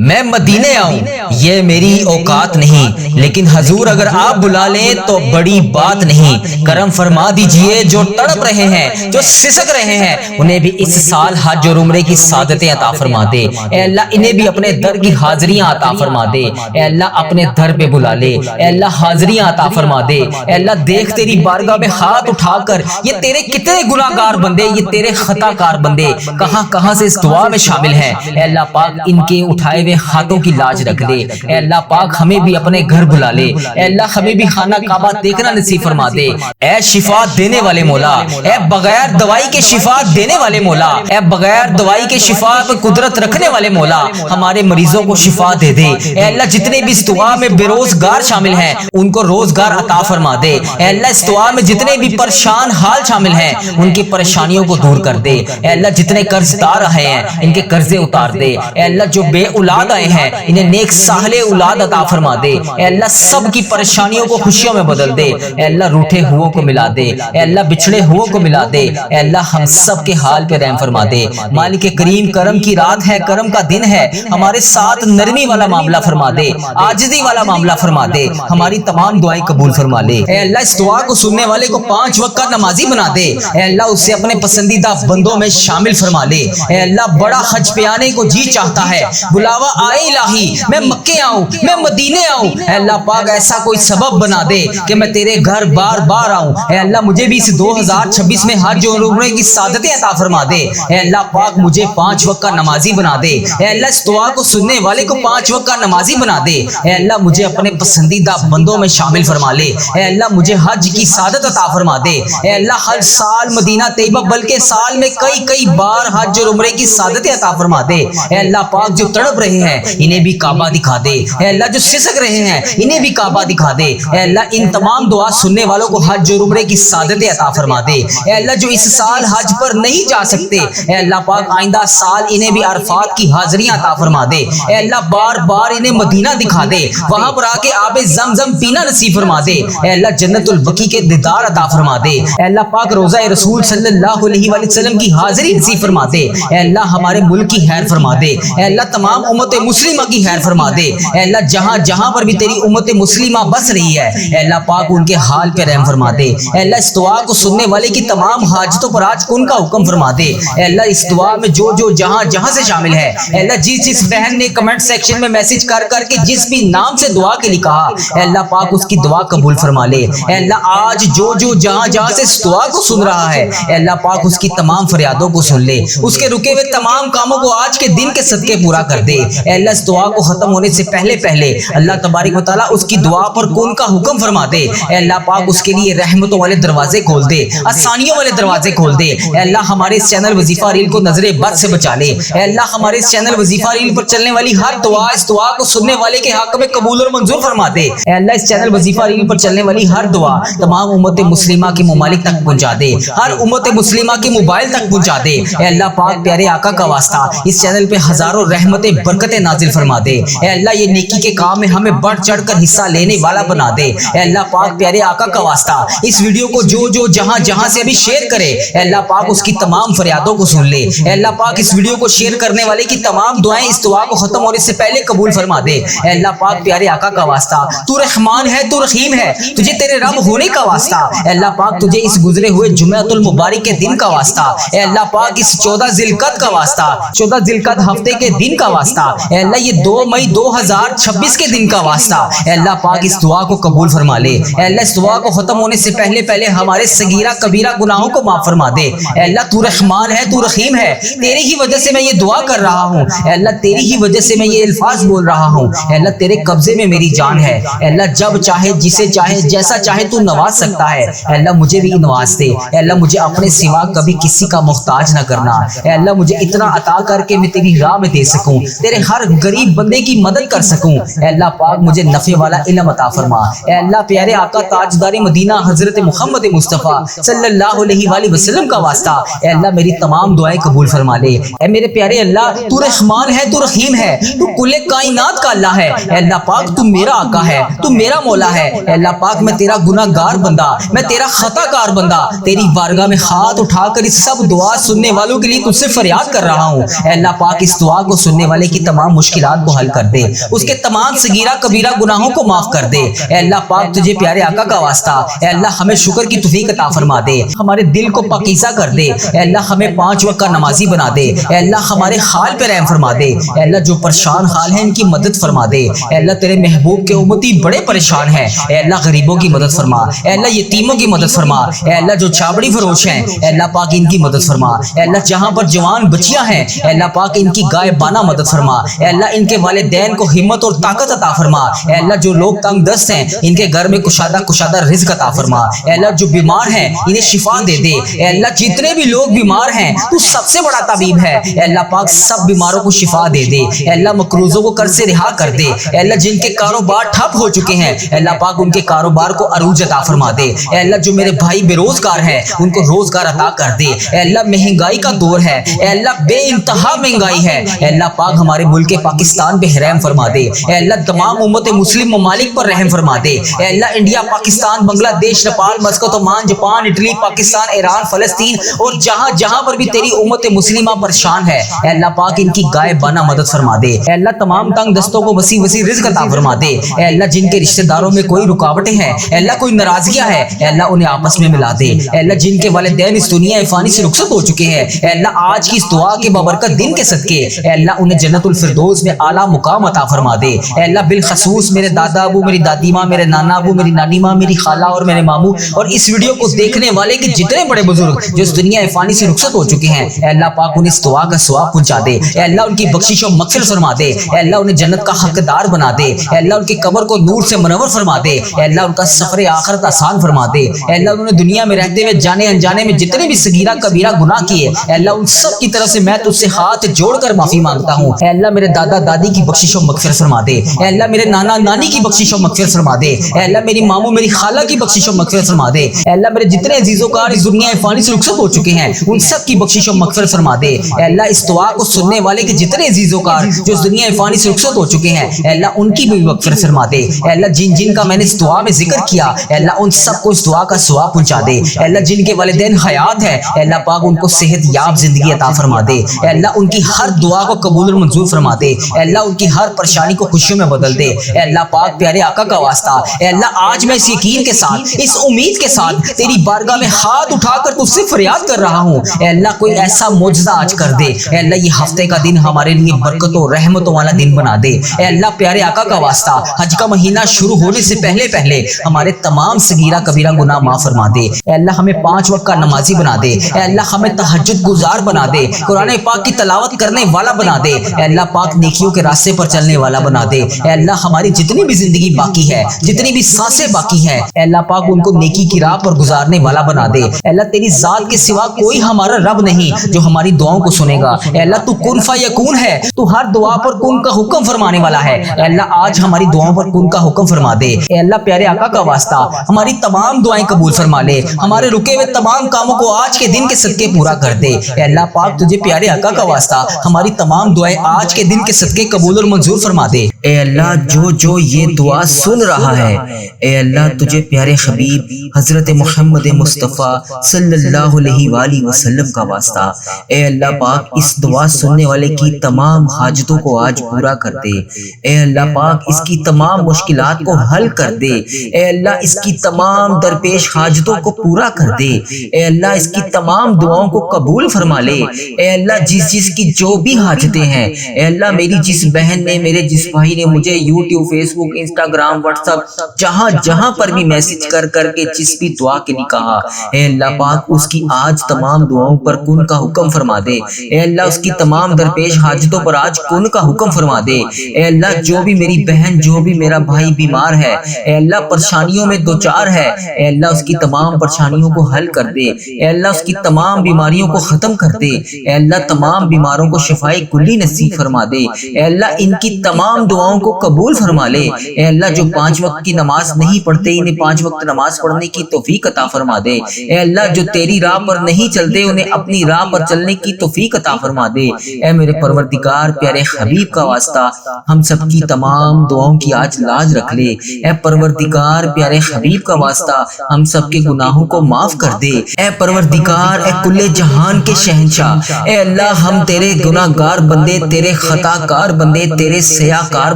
میں مدینے آؤں یہ میری اوقات نہیں، لیکن حضور اگر آپ بلا لیں تو بڑی بات نہیں۔ کرم فرما دیجئے جو تڑپ رہے ہیں، جو سسک رہے ہیں، انہیں بھی اس سال حج اور عمرے کی سعادتیں عطا فرما دے۔ اے اللہ انہیں بھی اپنے در کی حاضریاں عطا فرما دے۔ اے اللہ اپنے در پہ بلا لے۔ اے اللہ حاضریاں عطا فرما دے۔ اے اللہ دیکھ تیری بارگاہ میں ہاتھ اٹھا کر یہ تیرے کتنے گناہ گار بندے، یہ تیرے خطا کار بندے کہاں کہاں سے اس دعا میں شامل ہیں۔ اے اللہ پاک ان کے اٹھائے ہوئے ہاتھوں کی لاج رکھ دے۔ اے اللہ پاک ہمیں بھی اپنے گھر بلا لے۔ اے اللہ ہمیں بھی خانہ کعبہ دیکھنا نصیب فرما دے۔ اے شفا دینے والے مولا، اے بغیر دوائی کے شفا دینے والے مولا، اے بغیر دوائی کے شفا پہ قدرت رکھنے والے مولا، ہمارے مریضوں کو شفا دے دے۔ اے اللہ جتنے بھی اس دعا میں بے روزگار شامل ہیں ان کو روزگار عطا فرما دے۔ اے اللہ اس دعا میں جتنے بھی پریشان حال شامل ہیں ان کی پریشانیوں کو دور کر دے۔ اے اللہ جتنے قرض دار رہے ہیں ان کے قرضے اتار دے۔ اے اللہ جو بے اولاد آئے ہیں انہیں نیک صالح اولاد عطا فرما دے۔ اے اللہ سب کی پریشانیوں کو خوشیوں میں بدل دے۔ اے اللہ روٹھے ہوئوں کو ملا دے۔ اے اللہ بچھڑے ہوئوں کو ملا دے۔ اے اللہ ہم سب کے حال پہ رحم فرما دے۔ مالک کریم کرم کی رات ہے، کرم کا دن ہے، ہمارے ساتھ نرمی والا معاملہ فرما دے، عاجزی والا معاملہ فرما دے، ہماری تمام دعائیں قبول فرما لے۔ اے اللہ اس دعا کو سننے والے کو 5 وقت کا نمازی بنا دے۔ اے اللہ اسے اپنے پسندیدہ بندوں میں شامل فرما لے۔ اے اللہ بڑا حج پہ آنے کو جی چاہتا ہے، بلاوا آئے الہی میں مکے آؤں، میں مدینے آؤں۔ اے اللہ پاک ایسا کوئی سبب بنا دے کہ میں تیرے گھر بار بار آؤں۔ اے اللہ مجھے بھی اس 2026 میں حج اور عمرے کی سعادتیں عطا فرما دے۔ اے اللہ پاک مجھے 5 وقت کا نمازی بنا دے۔ اے اللہ اس دعا کو سننے والے کو 5 وقت کا نمازی بنا دے۔ اے اللہ مجھے اپنے پسندیدہ بندوں میں شامل فرما لے۔ اے اللہ مجھے حج کی سعادت عطا فرما دے۔ اے اللہ ہر سال مدینہ طیبہ بلکہ سال میں کئی بار حج اور عمرے کی سعادتیں عطا فرما دے۔ اے اللہ پاک جو تڑپ رہے ہیں انہیں بھی کعبہ دکھا دے۔ اے اللہ جو سسک رہے ہیں انہیں بھی کعبہ دکھا دے۔ اے اللہ ان تمام دعا سننے والوں کو حج اور عمرے کی سعادتیں عطا فرما دے۔ اے اللہ جو اس سال حج پر نہیں جا سکتے اے اللہ پاک آئندہ سال انہیں بھی عرفات کی حاضریاں عطا فرما دے۔ اے اللہ بار بار انہیں مدینہ دکھا دے، وہاں پر آ کے آب زمزم پینا نصیب فرما دے۔ اے اللہ جنت البقیع کے دیدار عطا فرما دے۔ اے اللہ پاک روضہ رسول صلی اللہ علیہ وآلہ وسلم کی حاضری نصیب فرما دے۔ اے اللہ ہمارے ملک کی خیر فرما دے۔ اے اللہ تمام امت مسلمہ کی خیر فرما دے۔ اے اللہ جہاں جہاں پر بھی تیری امت مسلمہ بس رہی ہے اے اللہ پاک ان کے حال پہ رحم فرما دے۔ اے اللہ اس دعا کو سننے والے کی تمام حاجتوں پر آج کن کا حکم فرما دے۔ اے اللہ اس دعا میں جو جہاں جہاں سے شامل ہے اے اللہ جس بہن نے کمنٹ سیکشن میں میسج کر کے جس بھی نام سے دعا کے لیے کہا اے اللہ پاک اس کی دعا قبول فرما لے۔ اے اللہ آج جو جہاں جہاں سے اس دعا کو سن رہا ہے اے اللہ پاک اس کی تمام فریادوں کو سن لے، اس کے رکے ہوئے تمام کاموں کو آج کے دن کے صدقے پورا کر دے۔ اے اللہ اس دعا کو ختم ہونے سے پہلے اللہ تبارک و تعالیٰ اس کی دعا پر کن کا حکم فرما دے۔ اے اللہ پاک اس کے لیے رحمتوں والے دروازے کھول دے، آسانیوں والے دروازے کھول دے۔ اے اللہ ہمارے اس چینل وظیفہ ریل کو نظر بد سے بچا لے۔ اے اللہ ہمارے اس چینل وظیفہ ریل پر چلنے والی ہر دعا اس دعا کو سننے والے کے حق میں قبول اور منظور فرما دے۔ اے اللہ اس چینل وظیفہ ریل پر چلنے والی ہر دعا تمام امت مسلمہ کے ممالک تک پہنچا دے، ہر امت مسلمہ کے موبائل تک پہنچا دے۔ اے اللہ پاک پیارے آقا کا واسطہ اس چینل پہ ہزاروں رحمتیں برکتیں نازل فرما دے۔ اے اللہ یہ نیکی کے کام میں ہمیں بڑھ چڑھ کر حصہ لینے والا بنا دے۔ اے اللہ پاک پیارے آقا کا واسطہ اس ویڈیو کو جو جہاں جہاں سے ابھی شیئر کرے اے اللہ پاک اس کی تمام فریادوں کو سن لے۔ اے اللہ پاک اس ویڈیو کو شیئر کرنے والے کی تمام دعائیں اس دعا کو ختم ہونے سے پہلے قبول فرما دے۔ اے اللہ پاک پیارے آقا کا واسطہ تو رحمان ہے، تو رحیم ہے، تجھے تیرے رب ہونے کا واسطہ اے اللہ پاک تجھے اس گزرے ہوئے جمعۃ المبارک کے دن کا واسطہ اے اللہ پاک اس 14 ذی القعدہ کا واسطہ 14 ذی القعدہ ہفتے کے دن کا واسطہ اے اللہ یہ 2 مئی 2026 کے دن کا واسطہ اے اللہ پاک اس دعا کو قبول فرما لے۔ اے اللہ اس دعا کو ختم ہونے سے پہلے ہمارے صغیرہ کبیرہ گناہوں کو معاف فرما دے۔ اے اللہ تو رحمان ہے، تو رحیم ہے، تیری ہی وجہ سے میں یہ دعا کر رہا ہوں۔ اے اللہ تیری ہی وجہ سے میں یہ الفاظ بول رہا ہوں۔ اے اللہ تیرے قبضے میں میری جان ہے۔ اے اللہ جب چاہے جسے چاہے جیسا چاہے تو نواز سکتا ہے۔ اے اللہ مجھے بھی نواز دے۔ اے اللہ مجھے اپنے سوا کبھی کسی کا محتاج نہ کرنا۔ اے اللہ مجھے اتنا عطا کر کے میں تیری راہ میں دے سکوں، تیرے ہر غریب بندے کی مدد کر سکوں۔ اے اللہ پاک مجھے نفع والا علم عطا فرما۔ اے اللہ پیارے آقا تاجدار مدینہ حضرت محمد مصطفیٰ صلی اللہ علیہ وآلہ وسلم کا واسطہ اے اللہ میری تمام دعائیں قبول فرما لے۔ اے میرے پیارے اللہ تو رحمان ہے، تو رحیم ہے، تو کل کائنات کا اللہ ہے۔ اے اللہ پاک تو میرا آقا ہے، تو میرا مولا ہے۔ اے اللہ پاک میں تیرا گناہ گار بندہ، میں تیرا خطا کار بندہ تیری بارگاہ میں ہاتھ اٹھا کر اس سب دعا سننے والوں کے لیے تجھ سے فریاد کر رہا ہوں۔ اے اللہ پاک اس دعا کو سننے والے کی تمام مشکلات کو حل کر دے، اس کے تمام صغیرہ کبیرہ گناہوں کو معاف کر دے۔ اے اللہ پاک تجھے پیارے آقا کا واسطہ، اے اللہ ہمیں شکر کی توفیق عطا فرما دے، ہمارے دل کو پاکیزہ کر دے، اے اللہ ہمیں 5 وقت کا نمازی بنا دے، اے اللہ ہمارے حال پہ رحم فرما دے، اے اللہ جو پریشان حال ہیں ان کی مدد فرما دے، اے اللہ تیرے محبوب کے امتی بڑے پریشان ہیں، اے اللہ غریبوں کی مدد فرما، اے اللہ یتیموں کی مدد فرما، اے اللہ جو چابڑی فروش ہیں اے اللہ پاک ان کی مدد فرما، اے اللہ جہاں پر جوان بچیاں ہیں اے اللہ پاک ان کی غائبانہ مدد فرما، اے اللہ ان کے والدین کو ہمت اور طاقت عطا فرما، اے اللہ جو لوگ تنگ دست ہیں ان کے گھر میں کشادہ رزق عطا فرما، اے اللہ جو بیمار ہیں انہیں شفا دے دے، اے اللہ جتنے بھی لوگ بیمار ہیں تو سب سے بڑا طبیب ہے، اے اللہ پاک سب بیماروں کو شفا دے دے، اے اللہ مقروضوں کو قرض سے رہا کر دے، اے اللہ جن کے کاروبار ٹھپ ہو چکے ہیں اے اللہ پاک ان کے کاروبار کو عروج عطا فرما دے، اے اللہ جو میرے بھائی بے روزگار ہیں ان کو روزگار عطا کر دے، اے اللہ مہنگائی کا دور ہے، اے اللہ بے انتہا مہنگائی ہے، اے اللہ پاک ہمارے ملک پاکستان پہ رحم فرما دے، اے اللہ تمام امت مسلم ممالک پر رحم فرما دے، اے اللہ India, Pakistan, Bangladesh, Nepal, Moscow, Oman, Japan, Italy, Pakistan, Iran, فلسطین اور جہاں جہاں پر بھی تیری امت مسلمہ پریشان ہے اے اللہ پاک ان کی غائبانہ مدد فرما دے، اے اللہ تمام تنگ دستوں کو وسیع رزق عطا فرما دے، اے اللہ جن کے رشتہ داروں میں کوئی رکاوٹیں ہیں اے اللہ کوئی ناراضگیاں ہیں اے اللہ انہیں آپس میں ملا دے، اے اللہ جن کے والدین اس دنیا فانی سے رخصت ہو چکے ہیں اے اللہ آج کی اس دعا کے بابرکت دن کے صدقے اے اللہ انہیں جنت الفردوس میں اعلیٰ مقام عطا فرما دے، اے اللہ بالخصوص میرے دادا ابو، میری دادی ماں، میرے نانا ابو، میری نانی ماں، میری خالہ اور میرے ماموں اور اس ویڈیو کو دیکھنے والے کے جتنے بڑے بزرگ جو اس دنیا فانی سے رخصت ہو چکے ہیں اے اللہ پاک انہیں اس دعا کا ثواب پہنچا دے، اے اللہ ان کی بخشش و مغفرت فرما دے، اے اللہ انہیں جنت کا حقدار بنا دے، اے اللہ ان کی قبر کو نور سے منور فرما دے، اے اللہ ان کا سفر آخرت آسان فرما دے، اے اللہ انہوں نے دنیا میں رہتے ہوئے جانے انجانے میں جتنے بھی صغیرہ کبیرہ گناہ کیے اے اللہ ان سب کی طرف سے میں تجھ سے ہاتھ جوڑ کر معافی مانگتا ہوں، اے اللہ میرے دادا دادی کی بخشش و مغفرت فرما دے، اے اللہ میرے نانا نانی کی بخشش و مغفرت فرما دے، اے اللہ میری ماموں میری خالہ کی بخشش و مغفرت فرما دے، اے اللہ میرے جتنے عزیز و کار اس دنیا فانی سے رخصت ہو چکے ہیں ان سب کی بخشش و مغفرت فرما دے، اے اللہ اس دعا کو سننے والے کے جتنے عزیز و کار جو اس دنیا فانی سے رخصت ہو چکے ہیں اے اللہ ان کی بھی مغفرت فرما دے، اے اللہ جن جن کا میں نے اس دعا میں ذکر کیا اے اللہ ان سب کو اس دعا کا ثواب پہنچا دے، اے اللہ جن کے والدین حیات ہیں اے اللہ پاک ان کو صحت یاب زندگی عطا فرما دے، اے اللہ ان کی ہر دعا کو قبول اور منظور فرما دے، اے اللہ ان کی ہر پریشانی کو خوشیوں میں بدل دے، اے اللہ پاک پیارے آقا کا واسطہ اے اللہ آج میں اس یقین کے ساتھ اس امید کے ساتھ تیری بارگاہ میں ہاتھ اٹھا کر تجھ سے فریاد کر رہا ہوں اے اللہ کوئی ایسا معجزہ آج کر دے، اے اللہ یہ ہفتے کا دن ہمارے لیے برکت و رحمتوں والا دن بنا دے، اے اللہ پیارے آقا کا واسطہ حج کا مہینہ شروع ہونے سے پہلے ہمارے تمام صغیرہ کبیرہ گناہ معاف فرما دے، اے اللہ ہمیں 5 وقت کا نمازی بنا دے، اے اللہ ہمیں تہجد گزار بنا دے، قرآن پاک کی تلاوت کرنے والا بنا دے، اے اللہ پاک نیکیوں کے راستے پر چلنے والا بنا دے، اے اللہ ہماری جتنی بھی زندگی باقی ہے جتنی بھی سانسیں باقی ہیں اے اللہ پاک ان کو نیکی کی راہ پر گزارنے والا بنا دے، اے اللہ تیری ذات کے سوا کوئی ہمارا رب نہیں جو ہماری دعاؤں کو سنے گا، اے اللہ تو کن فیکون ہے، تو ہر دعا پر کن کا حکم فرمانے والا ہے، اے اللہ آج ہماری دعاؤں پر کن کا حکم فرما دے، اے اللہ پیارے آقا کا واسطہ ہماری تمام دعائیں قبول فرما لے، ہمارے رکے ہوئے تمام کاموں کو آج کے دن کے صدقے پورا کر دے، اے اللہ پاک تجھے پیارے آقا کا واسطہ ہماری تمام دعائیں آج کے دن کے صدقے قبول اور منظور فرما دے، اے اللہ جو یہ دعا سن رہا ہے اے اللہ تجھے پیارے حبیب حضرت محمد مصطفیٰ صلی اللہ علیہ وآلہ وسلم کا واسطہ اے اللہ پاک اس دعا سننے والے کی تمام حاجتوں کو آج پورا کر دے، اے اللہ پاک اس کی تمام مشکلات کو حل کر دے، اے اللہ اس کی تمام درپیش حاجتوں کو پورا کر دے، اے اللہ اس کی تمام دعاؤں کو قبول فرما لے، اے اللہ جس کی جو بھی حاجتیں ہیں اے اللہ میری جس بہن نے میرے جس بھائی نے مجھے یوٹیوب فیس بک انسٹاگرام واٹس ایپ جہاں پر بھی میسج کر کے جس بھی دعا کے لیے کہا اے اللہ پاک اس کی آج تمام دعاؤں پر کن کا حکم فرما دے، اے اللہ اس کی تمام درپیش حاجتوں پر آج کن کا حکم فرما دے، اے اللہ جو بھی میری بہن جو بھی میرا بھائی بیمار ہے اے اللہ پریشانیوں میں دوچار ہے اے اللہ اس کی تمام پریشانیوں کو حل کر دے، اے اللہ اس کی تمام بیماریوں کو ختم کر دے، اے اللہ تمام بیماروں کو شفائے کلی نصیب فرما دے، اے اللہ ان کی تمام دعاؤں کو قبول فرما لے، اے اللہ جو 5 وقت کی نماز نہیں پڑھتے انہیں 5 وقت نماز پڑھنے کی توفیق عطا فرما دے، اے اللہ جو تیری راہ پر نہیں چلتے انہیں اپنی راہ پر چلنے کی توفیق عطا فرما دے، اے میرے پروردگار پیارے حبیب کا واسطہ ہم سب کی تمام دعاؤں کی آج لاج رکھ لے، اے پروردگار پیارے حبیب کا واسطہ ہم سب کے گناہوں کو معاف کر دے، اے پروردگار اے کل جہان کے شہنشاہ اے اللہ ہم تیرے گناہگار بندے تیرے تیرے خطا کار بندے، تیرے سیاہ کار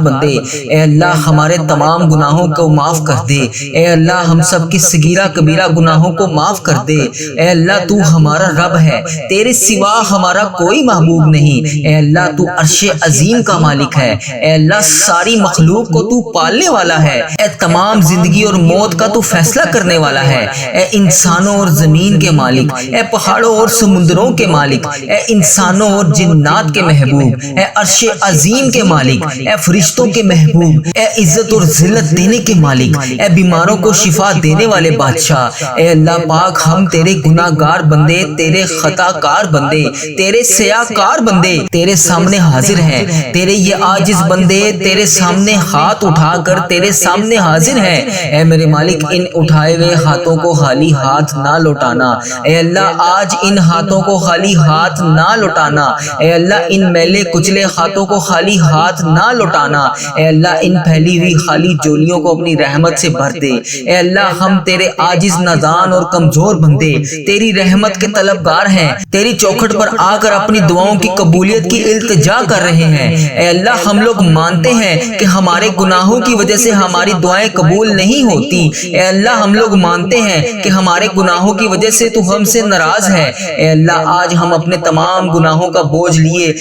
بندے، اے اللہ ہمارے تمام گناہوں کو معاف کر دے، اے اللہ ہم سب کی صغیرہ کبیرہ گناہوں کو معاف کر دے، اے اللہ تو ہمارا رب ہے، تیرے سوا ہمارا کوئی محبوب نہیں، اے اللہ تو عرش عظیم کا مالک ہے، اے اللہ ساری مخلوق کو تو پالنے والا ہے، اے تمام زندگی اور موت کا تو فیصلہ کرنے والا ہے، اے انسانوں اور زمین کے مالک، اے پہاڑوں اور سمندروں کے مالک، اے انسانوں اور جنات کے محبوب، اے عرش عظیم کے مالک، اے فرشتوں کے محبوب، اے عزت اور ذلت دینے کے مالک، اے بیماروں کو شفا دینے والے بادشاہ، اے اللہ پاک ہم تیرے گناہ گار بندے، تیرے خطا کار بندے، تیرے سیاہ کار بندے تیرے سامنے حاضر ہیں، تیرے یہ عاجز بندے تیرے سامنے ہاتھ اٹھا کر تیرے سامنے حاضر ہیں، اے میرے مالک ان اٹھائے ہوئے ہاتھوں کو خالی ہاتھ نہ لوٹانا، اے اللہ آج ان ہاتھوں کو خالی ہاتھ نہ لوٹانا، اے اللہ ان میلے کچلے ہاتھوں کو خالی ہاتھ نہ لوٹانا، اے اللہ ان پھیلی ہوئی خالی جولیوں کو اپنی رحمت سے بھر دے، اے اللہ ہم تیرے عاجز نادان اور کمزور بندے تیری رحمت کے طلبگار ہیں، تیری چوکھٹ پر آ کر اپنی دعاؤں کی قبولیت کی التجا کر رہے ہیں، اے اللہ ہم لوگ مانتے ہیں کہ ہمارے گناہوں کی وجہ سے ہماری دعائیں قبول نہیں ہوتی، اے اللہ ہم لوگ مانتے ہیں کہ ہمارے گناہوں کی وجہ سے تو ہم سے ناراض ہے، اے اللہ آج ہم اپنے تمام گناہوں کا بوجھ لیے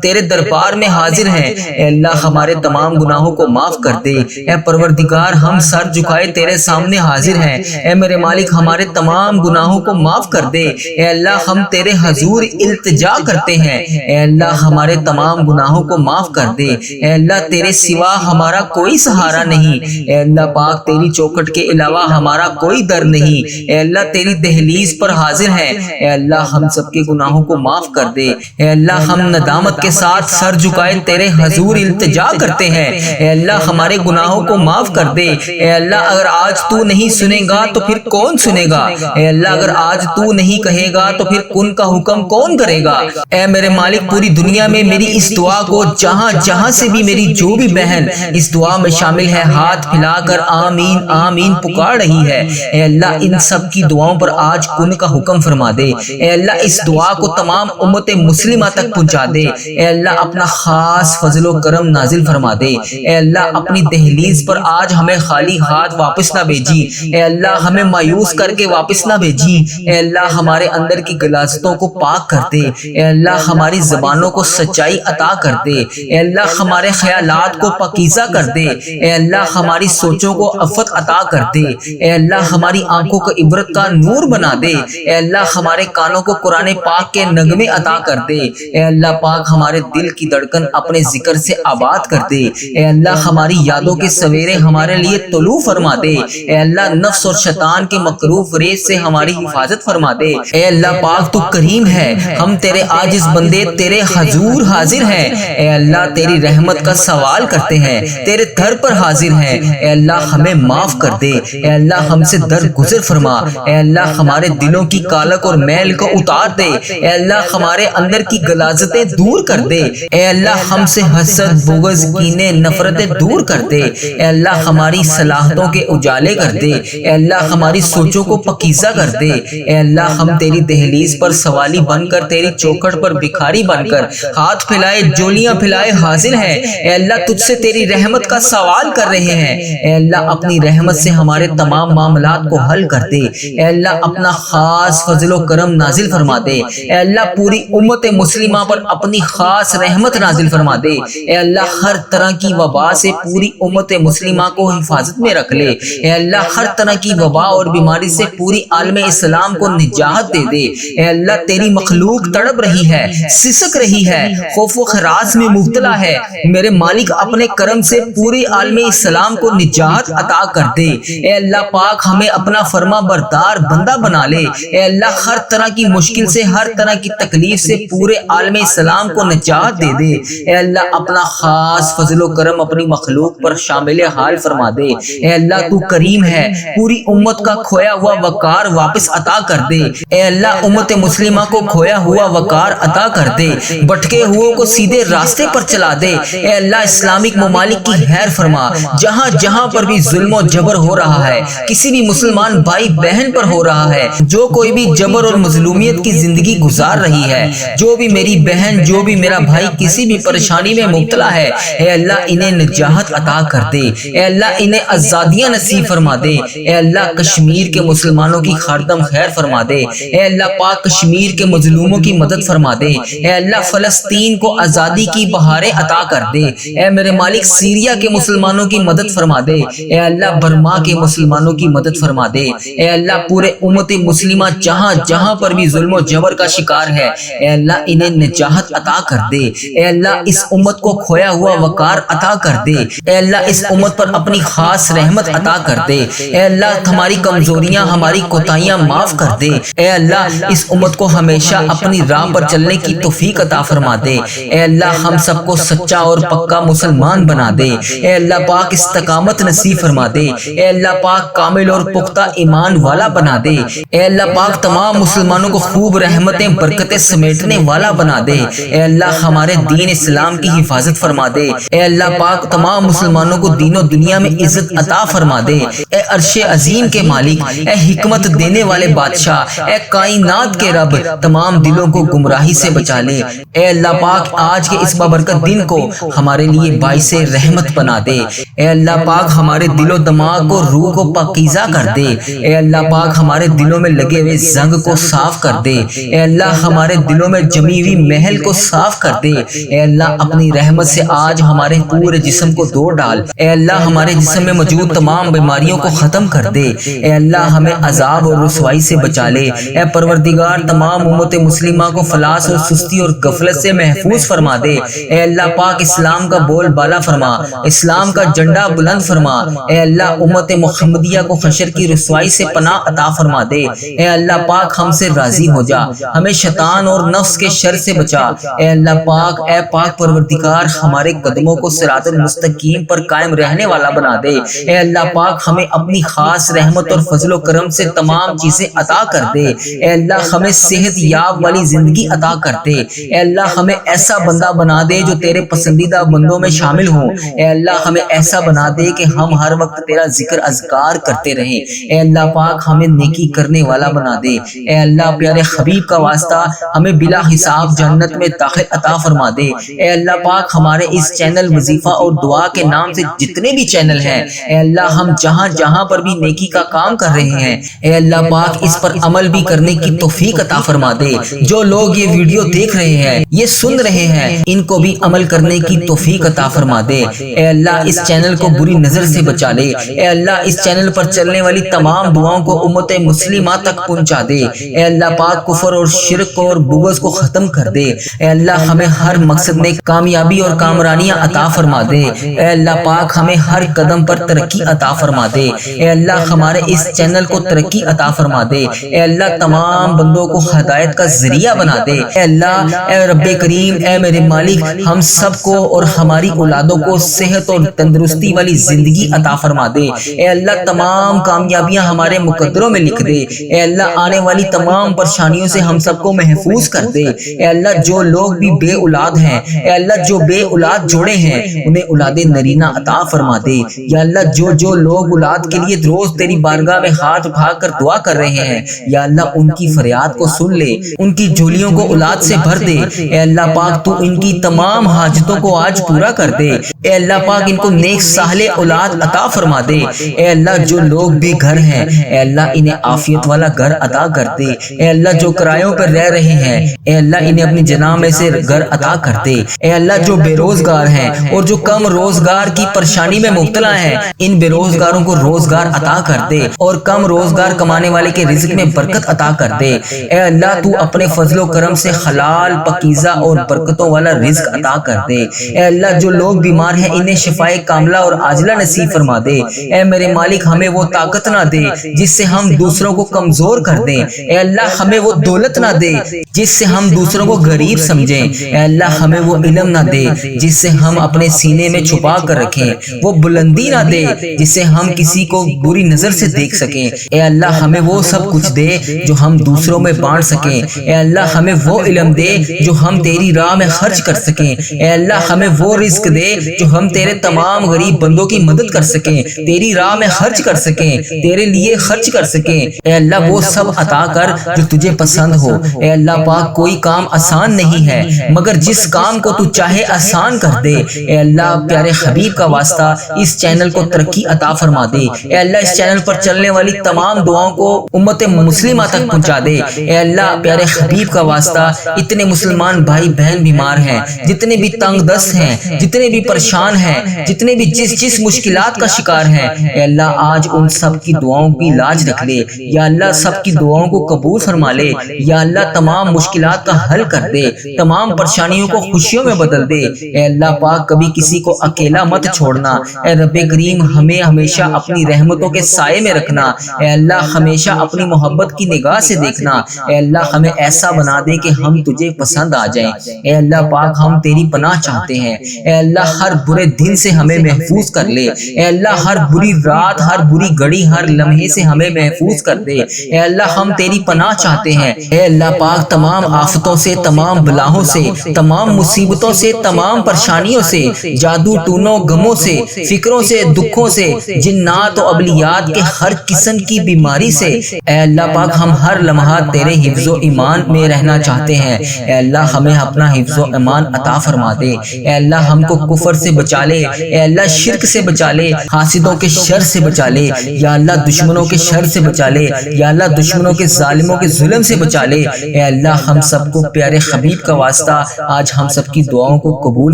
تیرے دربار میں حاضر ہیں، اے اللہ ہمارے تمام گناہوں کو معاف کر دے، اے پروردگار ہم سر جھکائے تیرے سامنے حاضر ہیں، اے میرے مالک ہمارے تمام گناہوں کو معاف کر دے، اے اللہ ہم تیرے حضور التجا کرتے ہیں، اے اللہ ہمارے تمام گناہوں کو معاف کر دے، اے اللہ تیرے سوا ہمارا کوئی سہارا نہیں، اے اللہ پاک تیری چوکھٹ کے علاوہ ہمارا کوئی در نہیں، اے اللہ تیری دہلیز پر حاضر ہیں، اے اللہ ہم سب کے گناہوں کو معاف کر دے، اے اللہ ہم ندامت کے ساتھ سر جھکائے تیرے حضور التجا کرتے ہیں، اے اللہ ہمارے گناہوں کو معاف کر دے، اے اللہ اگر آج تو نہیں سنے گا تو پھر کون سنے گا، اے اللہ اگر آج تو نہیں کہے گا تو پھر کن کا حکم کون کرے گا، اے میرے مالک پوری دنیا میں میری اس دعا کو جہاں جہاں سے بھی میری جو بھی بہن اس دعا میں شامل ہے ہاتھ پھیلا کر آمین آمین پکار رہی ہے، اے اللہ ان سب کی دعاؤں پر آج کن کا حکم فرما دے، اے اللہ اس دعا کو تمام امت مسلمہ تک پہنچا دے، اے اللہ اپنا خاص فضل و کرم نازل فرما دے، اے اللہ اپنی دہلیز پر آج ہمیں خالی ہاتھ واپس نہ بھیجی، اے اللہ ہمیں مایوس کر کے واپس نہ بھیجی، اے اللہ ہمارے اندر کی غلاظتوں کو پاک کر دے، اے اللہ ہماری زبانوں کو سچائی عطا کر دے، اے اللہ ہمارے خیالات کو پاکیزہ کر دے، اے اللہ ہماری سوچوں کو عفت عطا کر دے، اے اللہ ہماری آنکھوں کو عبرت کا نور بنا دے، اے اللہ ہمارے کانوں کو قرآن پاک کے نغمے عطا کر دے، اے اللہ پاک ہمارے دل کی دھڑکن اپنے ذکر سے آباد کر دے، اے اللہ ہماری یادوں کے سویرے ہمارے لیے طلوع فرما دے، اے اللہ نفس اور شیطان کے مکروہ ریز سے ہماری حفاظت فرما دے، اے اللہ پاک تو کریم ہے، ہم تیرے عاجز بندے تیرے حضور حاضر ہیں، اے اللہ تیری رحمت کا سوال کرتے ہیں، تیرے در پر حاضر ہیں، اے اللہ ہمیں معاف کر دے، اے اللہ ہم سے درگزر فرما، اے اللہ ہمارے دلوں کی کالک اور میل کو اتار دے، اے اللہ ہمارے اندر کی غلاظتیں دور کر دے، اے اللہ ہم سے حسد بغض کینے نفرتیں دور کر دے، اے اللہ ہماری صلاحتوں کے اجالے کر دے، اے اللہ ہماری سوچوں کو پاکیزہ کر دے، اے اللہ ہم تیری دہلیز پر سوالی بن کر تیری چوکھٹ پر بھکاری بن کر ہاتھ پھیلائے جولیاں پھیلائے حاضر ہیں، اے اللہ تجھ سے تیری رحمت کا سوال کر رہے ہیں، اے اللہ اپنی رحمت سے ہمارے تمام معاملات کو حل کر دے، اے اللہ اپنا خاص فضل و کرم نازل فرما دے، اے اللہ پوری امت مسلمہ پر اپنی خاص رحمت نازل فرما دے، اے اللہ ہر طرح کی وبا سے پوری امت مسلمہ کو حفاظت میں رکھ لے، اے اللہ ہر طرح کی وبا اور بیماری سے پوری عالم اسلام کو نجات دے دے، اے اللہ تیری مخلوق تڑپ رہی ہے، سسک رہی ہے، خوف و خراس میں مبتلا ہے، میرے مالک اپنے کرم سے پوری عالم اسلام کو نجات عطا کر دے، اے اللہ پاک ہمیں اپنا فرما بردار بندہ بنا لے، اے اللہ ہر طرح کی مشکل سے ہر طرح کی تکلیف سے پورے عالم اسلام کو نجات دے دے، اے اللہ اپنا خاص فضل و کرم اپنی مخلوق پر شامل حال فرما دے، اے اللہ تو کریم ہے، پوری امت کا کھویا ہوا وقار واپس عطا کر دے، اے اللہ امت مسلمہ کو کھویا ہوا وقار عطا کر دے، بھٹکے ہوئے کو سیدھے راستے پر چلا دے، اے اللہ اسلامک ممالک کی خیر فرما، جہاں جہاں پر بھی ظلم و جبر ہو رہا ہے، کسی بھی مسلمان بھائی بہن پر ہو رہا ہے، جو کوئی بھی جبر اور مظلومیت کی زندگی گزار رہی ہے، جو بھی میری بہن جو بھی میرا بھائی کسی بھی پریشانی میں مبتلا ہے اے اللہ انہیں نجات عطا کر دے، اے اللہ انہیں آزادیاں نصیب فرما دے، اے اللہ کشمیر کے مسلمانوں کی خاردم خیر فرما دے، اے اللہ پاک کشمیر کے مظلوموں کی مدد فرما دے، اے اللہ فلسطین کو آزادی کی بہاریں عطا کر دے، اے میرے مالک سیریا کے مسلمانوں کی مدد فرما دے، اے اللہ برما کے مسلمانوں کی مدد فرما دے، اے اللہ پورے امت مسلمہ جہاں جہاں پر بھی ظلم و جبر کا شکار ہے اے اللہ انہیں نجات عطا کر دے، اے اللہ اس امت کو کھویا ہوا وقار عطا کر دے، اے اللہ اس امت پر اپنی خاص رحمت عطا کر دے، اے اللہ ہماری کمزوریاں ہماری کوتاہیاں معاف کر دے، اے اللہ اس امت کو ہمیشہ اپنی راہ پر چلنے کی توفیق عطا فرما دے، اے اللہ ہم سب کو سچا اور پکا مسلمان بنا دے، اے اللہ پاک استقامت نصیب فرما دے، اے اللہ پاک کامل اور پختہ ایمان والا بنا دے، اے اللہ پاک تمام مسلمانوں کو خوب رحمتیں برکتیں سمیٹنے والا بنا دے، اے اللہ ہمارے دین اسلام کی حفاظت فرما دے، اے اللہ پاک تمام مسلمانوں کو دین و دنیا میں عزت عطا فرما دے، اے عرش عظیم کے مالک، اے حکمت دینے والے بادشاہ، اے کائنات کے رب، تمام دلوں کو گمراہی سے بچا لے، اے اللہ پاک آج کے اس بابرکت دن کو ہمارے لیے باعث رحمت بنا دے، اے اللہ پاک ہمارے دل و دماغ کو روح کو پاکیزہ کر دے، اے اللہ پاک ہمارے دلوں میں لگے ہوئے زنگ کو صاف کر دے، اے اللہ ہمارے دلوں میں جمی ہوئی محل کو صاف کر دے، اے اللہ اپنی رحمت سے آج ہمارے پورے جسم کو دھو ڈال، اے اللہ ہمارے جسم میں موجود تمام بیماریوں کو ختم کر دے، اے اللہ ہمیں عذاب اور رسوائی سے بچا لے، اے پروردگار تمام امت مسلمہ کو فلاس اور سستی اور غفلت سے محفوظ فرما دے، اے اللہ پاک اسلام کا بول بالا فرما، اسلام کا جھنڈا بلند فرما، اے اللہ امت محمدیہ کو حشر کی رسوائی سے پناہ عطا فرما دے، اے اللہ پاک ہم سے راضی ہو جا، ہمیں شیطان اور نفس کے شر سے بچا، اے اللہ پاک اے پاک پروردگار ہمارے قدموں کو صراط المستقیم پر قائم رہنے والا بنا دے، اے اللہ پاک ہمیں اپنی خاص رحمت اور فضل و کرم سے تمام چیزیں عطا کر دے، اے اللہ ہمیں صحت یاب والی زندگی عطا کر دے، اے اللہ ہمیں ایسا بندہ بنا دے جو تیرے پسندیدہ بندوں میں شامل ہوں، اے اللہ ہمیں ایسا بنا دے کہ ہم ہر وقت تیرا ذکر اذکار کرتے رہیں، اے اللہ پاک ہمیں نیکی کرنے والا بنا دے، اے اللہ پیارے حبیب کا واسطہ ہمیں بلا حساب جنت میں داخل عطا فرما دے، اے اللہ پاک ہمارے اس چینل وظیفہ اور دعا کے نام سے جتنے بھی چینل ہیں اے اللہ ہم جہاں جہاں پر بھی نیکی کا کام کر رہے ہیں اے اللہ پاک اس پر عمل بھی کرنے کی توفیق عطا فرما دے، جو لوگ یہ ویڈیو دیکھ رہے ہیں یہ سن رہے ہیں ان کو بھی عمل کرنے کی توفیق عطا فرما دے، اے اللہ اس چینل کو بری نظر سے بچا لے، اے اللہ اس چینل پر چلنے والی تمام دعاؤں کو امت مسلمہ تک پہنچا دے، اے اللہ پاک کفر اور شرک اور بغض کو ختم کر دے، اے اللہ ہمیں ہر مقصد میں کامیابی اور کامرانیاں عطا فرما دے، اے اللہ پاک ہمیں ہر قدم پر ترقی عطا فرما دے، اے اللہ ہمارے اس چینل کو ترقی عطا فرما دے، اے اللہ تمام بندوں کو ہدایت کا ذریعہ بنا دے، اے اللہ اے رب کریم اے میرے مالک ہم سب کو اور ہماری اولادوں کو صحت اور تندرستی والی زندگی عطا فرما دے، اے اللہ تمام کامیابیاں ہمارے مقدروں میں لکھ دے، اے اللہ آنے والی تمام پریشانیوں سے ہم سب کو محفوظ کر دے، اے اللہ جو لوگ بھی بے اولاد ہیں اے اللہ جو بے اولاد جوڑے ہیں انہیں اولاد نرینہ عطا فرما دے، یا اللہ جو لوگ اولاد کے لیے روز تیری بارگاہ میں ہاتھ اٹھا کر دعا کر رہے ہیں یا اللہ ان کی فریاد کو سن لے، ان کی جھولیوں کو اولاد سے بھر دے، اے اللہ پاک تو ان کی تمام حاجتوں کو آج پورا کر دے، اے اللہ پاک ان کو نیک صالح اولاد عطا فرما دے، اے اللہ جو لوگ بے گھر ہیں اے اللہ انہیں عافیت والا گھر عطا کر دے، اے اللہ جو کرایوں پر رہ رہے ہیں اے اللہ انہیں اپنی جناح میں سے گھر عطا کر دے، اے اللہ جو بے روزگار ہیں اور جو کم روزگار کی پریشانی میں مبتلا ہیں ان بے روزگاروں کو روزگار عطا کر دے اور کم روزگار کمانے والے کے رزق میں برکت عطا کر دے، اے اللہ تو اپنے فضل و کرم سے حلال پاکیزہ اور برکتوں والا رزق عطا کر دے، اے اللہ جو لوگ بیمار ہیں انہیں شفائے کاملہ اور عاجلہ نصیب فرما دے، اے میرے مالک ہمیں وہ طاقت نہ دے جس سے ہم دوسروں کو کمزور کر دیں، اے اللہ ہمیں وہ دولت نہ دے جس سے ہم دوسروں کو غریب سمجھیں، اے اللہ ہمیں وہ علم نہ دے جس سے ہم اپنے سینے میں چھپا کر رکھیں، وہ بلندی نہ دے جس سے ہم کسی کو بری نظر سے دیکھ سکیں، اے اللہ ہمیں وہ سب کچھ دے جو ہم دوسروں میں بانٹ سکیں، اے اللہ ہمیں وہ علم دے جو ہم تیری راہ میں خرچ کر سکیں، اے اللہ ہمیں وہ رزق دے جو جو ہم تیرے تمام غریب بندوں کی مدد کر سکیں، تیری راہ میں خرچ کر سکیں، تیرے لیے خرچ کر سکیں۔ اے اللہ وہ سب عطا کر جو تجھے پسند ہو۔ اے اللہ پاک کوئی کام آسان نہیں ہے مگر جس کام کو تو چاہے آسان کر دے۔ اے اللہ پیارے حبیب کا واسطہ اس چینل کو ترقی عطا فرما دے۔ اے اللہ اس چینل پر چلنے والی تمام دعاؤں کو امت مسلمہ تک پہنچا دے۔ اے اللہ پیارے حبیب کا واسطہ اتنے مسلمان بھائی بہن بیمار ہیں، جتنے بھی تنگ دست ہیں، جتنے بھی پریشان ہیں، جتنے بھی جس مشکلات کا شکار ہیں، اے اللہ آج ان سب کی دعاؤں کی لاج رکھ لے۔ یا اللہ سب کی دعاؤں کو قبول فرما لے۔ یا اللہ تمام مشکلات کا حل کر دے، تمام پریشانیوں کو خوشیوں میں بدل دے۔ اے اللہ پاک کبھی کسی کو اکیلا مت چھوڑنا۔ اے رب کریم ہمیں ہمیشہ اپنی رحمتوں کے سائے میں رکھنا۔ اے اللہ ہمیشہ اپنی محبت کی نگاہ سے دیکھنا۔ اے اللہ ہمیں ایسا بنا دے کہ ہم تجھے پسند آ جائیں۔ اے اللہ پاک ہم تیری پناہ چاہتے ہیں۔ اے اللہ ہر برے دن سے ہمیں محفوظ کر لے۔ اے اللہ ہر بری رات، ہر بری گھڑی، ہر لمحے سے ہمیں محفوظ کر دے۔ اے اللہ ہم تیری پناہ چاہتے ہیں۔ اے اللہ پاک تمام آفتوں سے، تمام بلاؤں سے، تمام مصیبتوں سے، تمام پریشانیوں سے، جادو ٹونوں غموں سے، فکروں سے، دکھوں سے، جنات و ابلیات کے ہر قسم کی بیماری سے، اے اللہ پاک ہم ہر لمحہ تیرے حفظ و ایمان میں رہنا چاہتے ہیں۔ اے اللہ ہمیں اپنا حفظ و ایمان عطا فرما دے۔ اے اللہ ہم کو کفر سے بچا لے۔ اے اللہ شرک سے بچا لے، حاسدوں کے شر سے بچا لے۔ یا اللہ دشمنوں کے شر سے بچا لے۔ یا اللہ دشمنوں کے ظالموں کے ظلم سے بچا لے۔ اے اللہ ہم سب کو پیارے حبیب کا واسطہ آج ہم سب کی دعاؤں کو قبول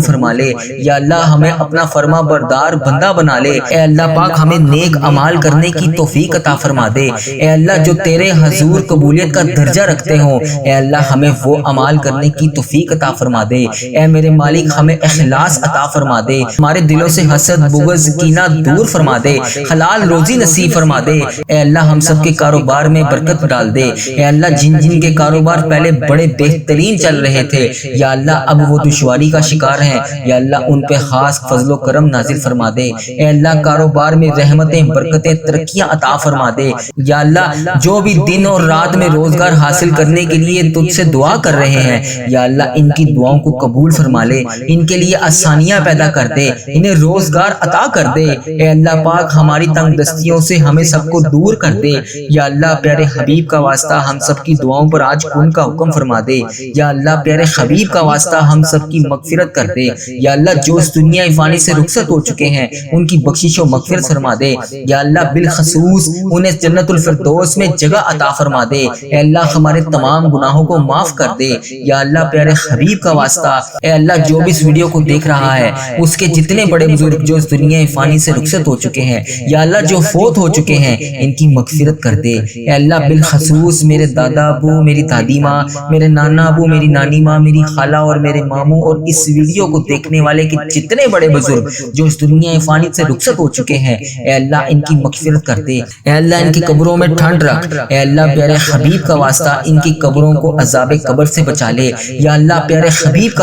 فرما لے۔ یا اللہ ہمیں اپنا فرما بردار بندہ بنا لے۔ اے اللہ پاک ہمیں نیک اعمال کرنے کی توفیق عطا فرما دے۔ اے اللہ جو تیرے حضور قبولیت کا درجہ رکھتے ہوں، اے اللہ ہمیں وہ اعمال کرنے کی توفیق عطا فرما دے۔ اے میرے مالک ہمیں اخلاص عطا فرما دے، ہمارے دلوں سے حسد بغض کینہ دور فرما دے، حلال روزی نصیب فرما دے۔ اے اللہ ہم سب کے کاروبار میں برکت ڈال دے۔ اے اللہ جن کے کاروبار پہلے بڑے بہترین چل رہے تھے، یا اللہ اب وہ دشواری کا شکار ہیں، یا اللہ ان پہ خاص فضل و کرم نازل فرما دے۔ اے اللہ کاروبار میں رحمتیں برکتیں ترقیاں عطا فرما دے۔ یا اللہ جو بھی دن اور رات میں روزگار حاصل کرنے کے لیے تجھ سے دعا کر رہے ہیں، یا اللہ ان کی دعاؤں کو قبول فرما لے، ان کے لیے آسانیاں پیدا کر دے، انہیں روزگار عطا کر دے۔ اے اللہ پاک ہماری تنگ دستیوں سے ہمیں سب کو دور کر دے۔ یا اللہ پیارے حبیب کا واسطہ ہم سب کی دعاؤں پر آج کن کا حکم فرما دے۔ یا اللہ پیارے حبیب کا واسطہ ہم سب کی مغفرت کر دے۔ یا اللہ جو اس دنیا فانی سے رخصت ہو چکے ہیں ان کی بخشش و مغفرت فرما دے۔ یا اللہ بالخصوص انہیں جنت الفردوس میں جگہ عطا فرما دے۔ اے اللہ ہمارے تمام گناہوں کو معاف کر دے۔ یا اللہ پیارے حبیب کا واسطہ اے اللہ جو بھی اس ویڈیو کو دیکھ رہا ہے اس کے جتنے بڑے بزرگ جو اس دنیا فانی سے رخصت ہو چکے ہیں، یا اللہ جو فوت ہو چکے ہیں ان کی مغفرت کر دے۔ اے اللہ بالخصوص میرے دادا ابو، میری دادی ماں، میرے نانا ابو، میری نانی ماں، میری خالہ اور میرے ماموں اور اس ویڈیو کو دیکھنے والے کے جتنے بڑے بزرگ جو اس دنیا فانی سے رخصت ہو چکے ہیں، اے اللہ ان کی مغفرت کر دے۔ اے اللہ ان کی قبروں میں ٹھنڈ رکھ۔ اے اللہ پیارے حبیب کا واسطہ ان کی قبروں کو عذاب قبر سے بچا لے۔ یا اللہ پیارے حبیب کا